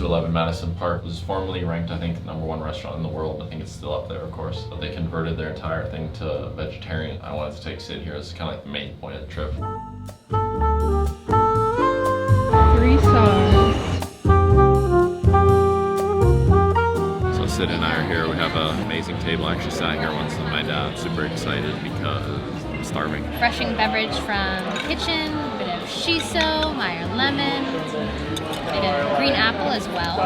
to 11 Madison Park. It was formerly ranked, I think, #1 restaurant in the world. I think it's still up there, of course. But they converted their entire thing to vegetarian. I wanted to take Sid here as kind of like the main point of the trip. 3 stars. So Sid and I are here. We have an amazing table. I actually sat here once with my dad. Super excited because I'm starving. Refreshing beverage from the kitchen, a bit of shiso, Meyer lemon, a bit of green apple as well.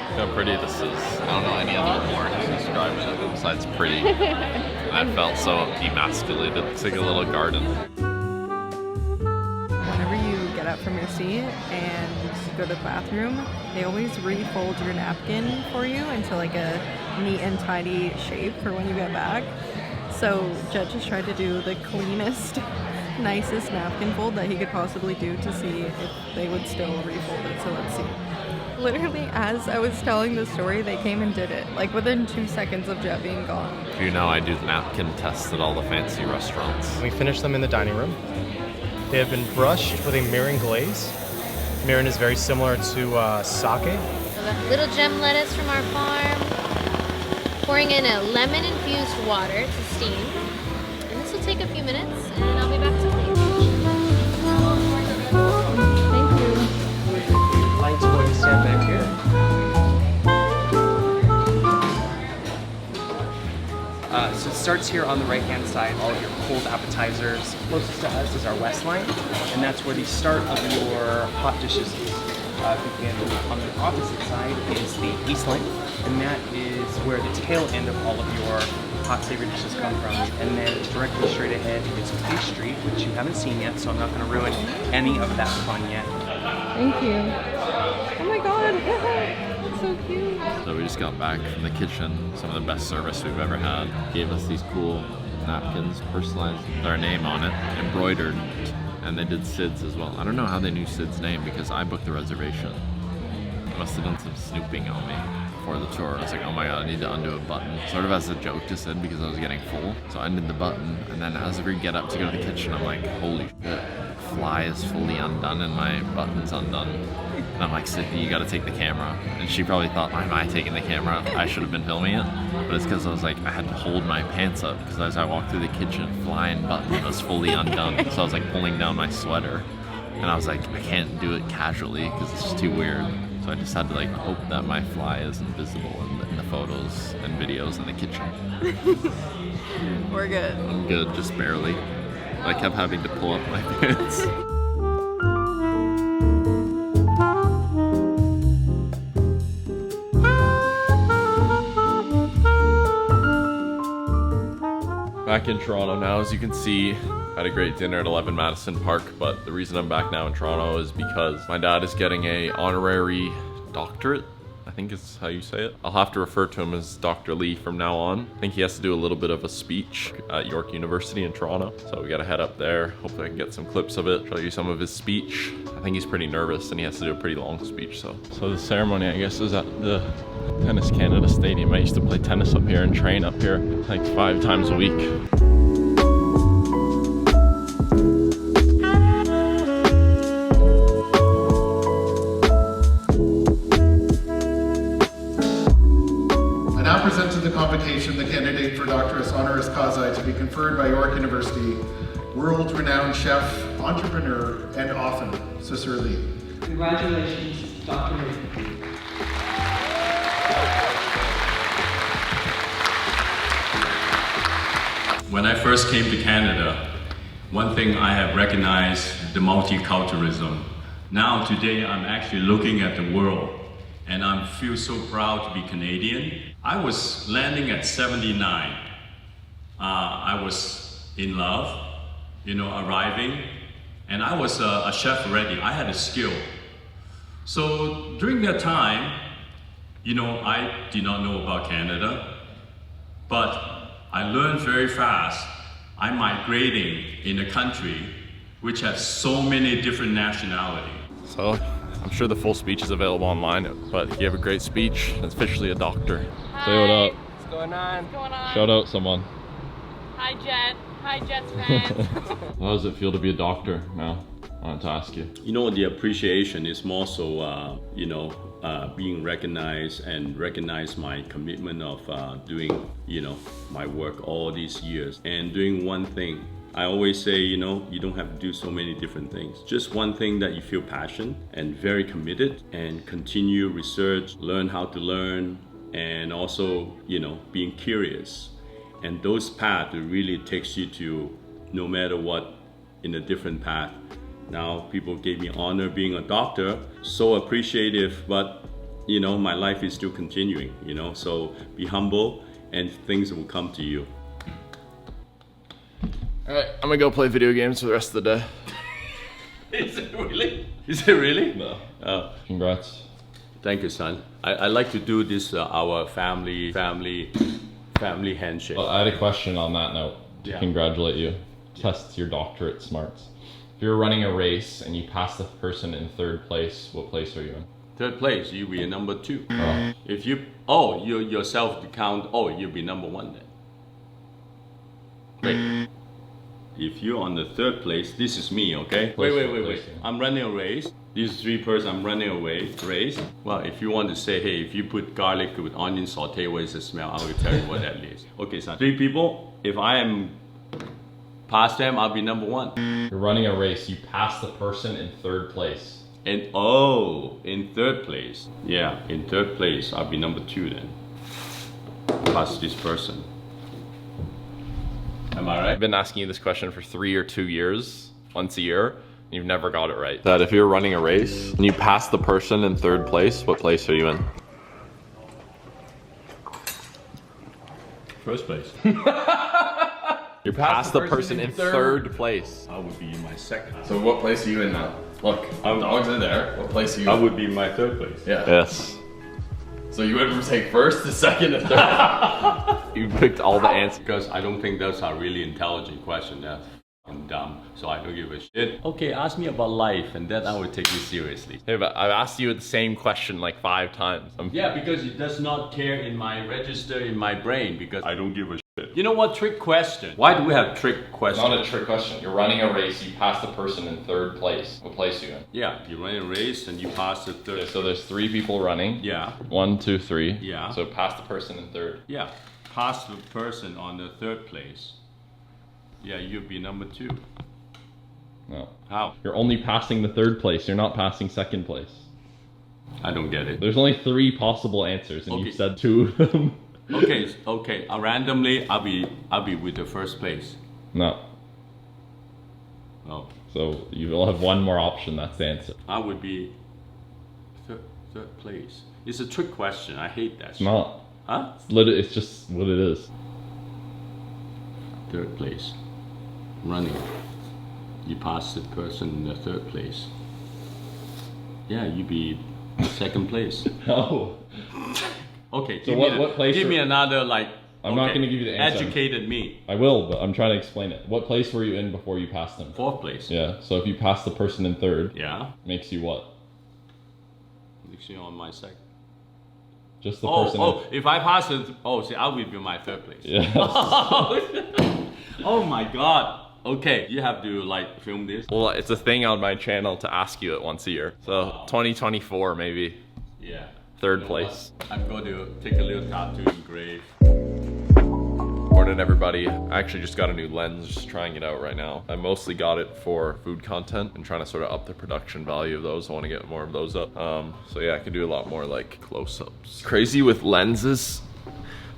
Look how pretty this is. I don't know any other word to describe it besides pretty. I felt so emasculated. It's like a little garden. Whenever you get up from your seat and go to the bathroom, they always refold your napkin for you into like a neat and tidy shape for when you get back. So Jet just tried to do the cleanest, nicest napkin fold that he could possibly do to see if they would still refold it. So let's see. Literally, as I was telling the story, they came and did it, like within 2 seconds of Jet being gone. You know, I do the napkin tests at all the fancy restaurants. We finished them in the dining room. They have been brushed with a mirin glaze. Mirin is very similar to sake. So the little gem lettuce from our farm. Pouring in a lemon-infused water to steam. And this will take a few minutes, and I'll be back to clean. Thank you. Like to go and stand back here. So it starts here on the right-hand side, all of your cold appetizers. Closest to us is our west line, and that's where the start of your hot dishes is. Begin on the opposite side is the east line, and that is where the tail end of all of your hot savory dishes come from. And then directly straight ahead is pastry, which you haven't seen yet, so I'm not going to ruin any of that fun yet. Thank you. Oh my god, that's so cute. So we just got back from the kitchen. Some of the best service we've ever had. Gave us these cool napkins, personalized with our name on it, embroidered. And they did Sid's as well. I don't know how they knew Sid's name because I booked the reservation. They must have done some snooping on me before the tour. I was like, oh my god, I need to undo a button. Sort of as a joke to Sid because I was getting full. So I undid the button, and then as we get up to go to the kitchen, I'm like, holy shit. Fly is fully undone and my button's undone. And I'm like, Sid, you gotta take the camera. And she probably thought, why am I taking the camera? I should have been filming it. But it's because I was like, I had to hold my pants up because as I walked through the kitchen, flying button was fully undone. So I was like pulling down my sweater. And I was like, I can't do it casually because it's just too weird. So I just had to like hope that my fly is invisible in the photos and videos in the kitchen. We're good. I'm good, just barely. I kept having to pull up my pants. Back in Toronto now, as you can see. Had a great dinner at 11 Madison Park, but the reason I'm back now in Toronto is because my dad is getting a honorary doctorate. I think is how you say it. I'll have to refer to him as Dr. Lee from now on. I think he has to do a little bit of a speech at York University in Toronto. So we gotta head up there. Hopefully I can get some clips of it, show you some of his speech. I think he's pretty nervous and he has to do a pretty long speech, so. So the ceremony, I guess, is at the Tennis Canada Stadium. I used to play tennis up here and train up here like 5 times a week. Present to the convocation the candidate for doctorate honoris causa to be conferred by York University, world-renowned chef, entrepreneur, and author, Cicero Lee. Congratulations, Dr. Lee. When I first came to Canada, one thing I have recognized, the multiculturalism. Now today I'm actually looking at the world and I feel so proud to be Canadian. I was landing at 79. I was in love, arriving, and I was a chef already. I had a skill. So during that time, I did not know about Canada, but I learned very fast. I'm migrating in a country which has so many different nationalities. So I'm sure the full speech is available online, but he gave a great speech. He's officially a doctor. Hi. Say what up. What's going on? What's going on? Shout out someone. Hi, Jet. Hi, Jets fans. How does it feel to be a doctor now? I wanted to ask you. You know, the appreciation is more so, being recognized and recognize my commitment of doing, my work all these years and doing one thing. I always say, you don't have to do so many different things. Just one thing that you feel passionate and very committed, and continue research, learn how to learn, and also, being curious. And those paths really takes you to no matter what in a different path. Now people gave me honor being a doctor, so appreciative, but my life is still continuing, so be humble and things will come to you. Alright, I'm gonna go play video games for the rest of the day. Is it really? Is it really? No. Oh. Congrats. Thank you, son. I like to do this our family handshake. Well, I had a question on that note to Yeah. congratulate you. Test your doctorate smarts. If you're running a race and you pass the person in 3rd place, what place are you in? 3rd place, you'll be number 2. Oh. If you yourself count, you'll be number 1 then. Wait. If you're on the 3rd place, this is me, okay? Wait. I'm running a race. These 3 persons, I'm running a race. Well, if you want to say, hey, if you put garlic with onion saute, what is the smell? I will tell you what that is. Okay, son. 3 people, if I am past them, I'll be number 1. You're running a race, you pass the person in 3rd place. And in 3rd place. Yeah, in 3rd place, I'll be number 2 then. Pass this person. Am I right? I've been asking you this question for 3 or 2 years, once a year, and you've never got it right. That if you're running a race and you pass the person in 3rd place, what place are you in? 1st place. You pass the person in 3rd place. I would be in my 2nd. So what place are you in now? Look, dogs are there. What place are you in? I would be in my 3rd place. Yeah. Yes. So you would take 1st, the 2nd, and 3rd. You picked all the answers. Because I don't think those are really intelligent questions. That's f***ing dumb. So I don't give a shit. Okay, ask me about life and then I will take you seriously. Hey, but I've asked you the same question like 5 times. Yeah, because it does not care in my register in my brain because I don't give a shit. You know what? Trick question. Why do we have trick questions? Not a trick question. You're running a race, you pass the person in 3rd place. What place are you in? Yeah, you run a race and you pass the 3rd. Okay, so there's 3 people running. Yeah. 1, 2, 3. Yeah. So pass the person in 3rd. Yeah, pass the person on the 3rd place. Yeah, you'll be number 2. No. How? You're only passing the 3rd place. You're not passing 2nd place. I don't get it. There's only 3 possible answers, and Okay. you've said 2 of them. Okay. Randomly, I'll be with the 1st place. No. Oh, So you will have 1 more option. That's the answer. I would be third place. It's a trick question. I hate that. It's not. Huh? It's just what it is. 3rd place. Running. You pass the person in the 3rd place. Yeah, you be 2nd place. No. Okay, So what place give me another I'm not going to give you the answer. Educated me. I will, but I'm trying to explain it. What place were you in before you passed them? 4th place. Yeah. So if you pass the person in 3rd, Yeah. makes you what? Makes you on my 2nd. Just the person. If I pass it, see, I will be my 3rd place. Yeah. Oh my god. Okay, you have to film this. Well, it's a thing on my channel to ask you it once a year. So 2024 maybe. Yeah. 3rd place. I'm going to take a little tattoo engrave. Morning everybody. I actually just got a new lens, just trying it out right now. I mostly got it for food content and trying to sort of up the production value of those. I want to get more of those up. So yeah, I can do a lot more close-ups. Crazy with lenses,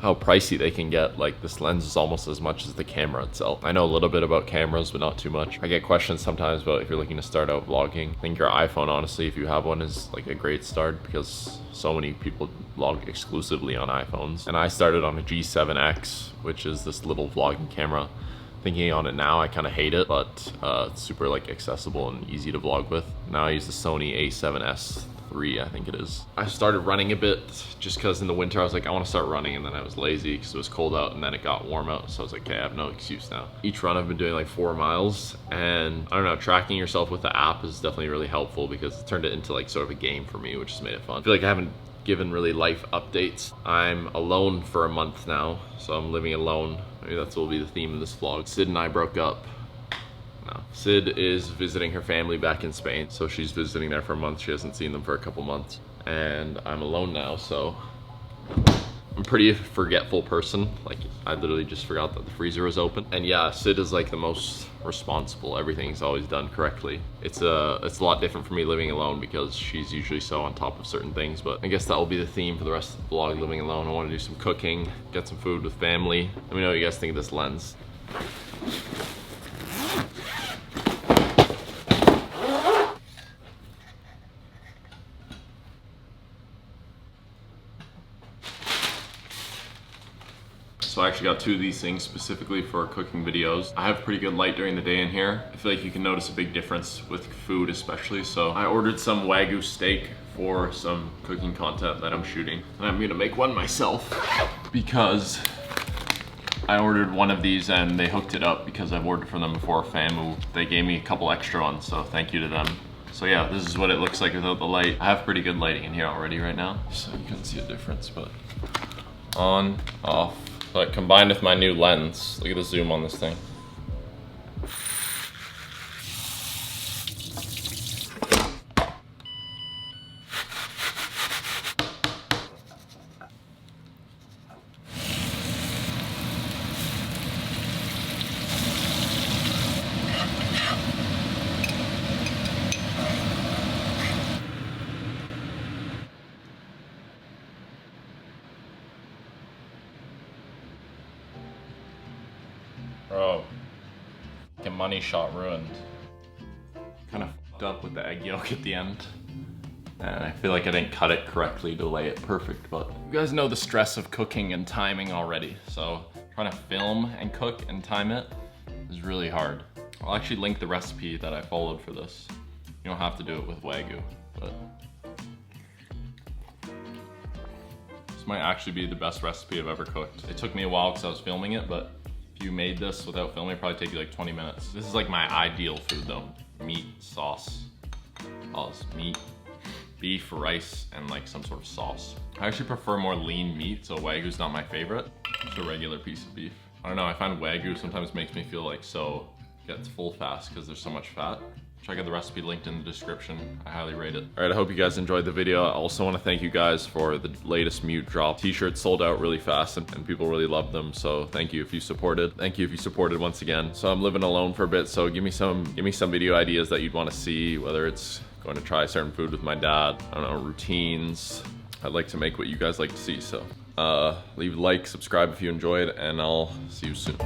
how pricey they can get. This lens is almost as much as the camera itself. I know a little bit about cameras, but not too much. I get questions sometimes about if you're looking to start out vlogging. I think your iPhone, honestly, if you have one, is a great start because so many people vlog exclusively on iPhones. And I started on a G7X, which is this little vlogging camera. Thinking on it now, I kind of hate it, but it's super accessible and easy to vlog with. Now I use the Sony A7S III, I think it is. I started running a bit just because in the winter I was like, I want to start running, and then I was lazy because it was cold out, and then it got warm out, so I was like, okay, I have no excuse now. Each run I've been doing 4 miles, and I don't know, tracking yourself with the app is definitely really helpful because it turned it into sort of a game for me, which has made it fun. I feel like I haven't given really life updates. I'm alone for a month now, so I'm living alone. Maybe that will be the theme of this vlog. Sid and I broke up. now. Sid is visiting her family back in Spain, so she's visiting there for a month. She hasn't seen them for a couple months. And I'm alone now, so I'm a pretty forgetful person. Like, I literally just forgot that the freezer was open. And yeah, Sid is like the most responsible. Everything's always done correctly. It's a lot different for me living alone because she's usually so on top of certain things, but I guess that will be the theme for the rest of the vlog, living alone. I want to do some cooking, get some food with family. Let me know what you guys think of this lens. So I actually got 2 of these things specifically for cooking videos. I have pretty good light during the day in here. I feel like you can notice a big difference with food especially. So I ordered some wagyu steak for some cooking content that I'm shooting. And I'm gonna make one myself because I ordered one of these and they hooked it up because I've ordered from them before, Famu. They gave me a couple extra ones, so thank you to them. So yeah, this is what it looks like without the light. I have pretty good lighting in here already right now, so you can see a difference, but on, off. But combined with my new lens, look at the zoom on this thing. Bro, a money shot ruined. Kind of fucked up with the egg yolk at the end. And I feel like I didn't cut it correctly to lay it perfect, but you guys know the stress of cooking and timing already. So trying to film and cook and time it is really hard. I'll actually link the recipe that I followed for this. You don't have to do it with wagyu, but this might actually be the best recipe I've ever cooked. It took me a while because I was filming it, but if you made this without filming, it'd probably take you like 20 minutes. This is like my ideal food though. Meat, sauce, meat, beef, rice, and like some sort of sauce. I actually prefer more lean meat, so Wagyu's not my favorite. Just a regular piece of beef. I don't know, I find Wagyu sometimes makes me feel like gets full fast because there's so much fat. Check out the recipe linked in the description. I highly rate it. All right, I hope you guys enjoyed the video. I also want to thank you guys for the latest Mute drop. T-shirts sold out really fast and people really loved them. So thank you if you supported. Thank you if you supported once again. So I'm living alone for a bit. So give me some video ideas that you'd want to see, whether it's going to try certain food with my dad, I don't know, routines. I'd like to make what you guys like to see. So leave a like, subscribe if you enjoyed, and I'll see you soon.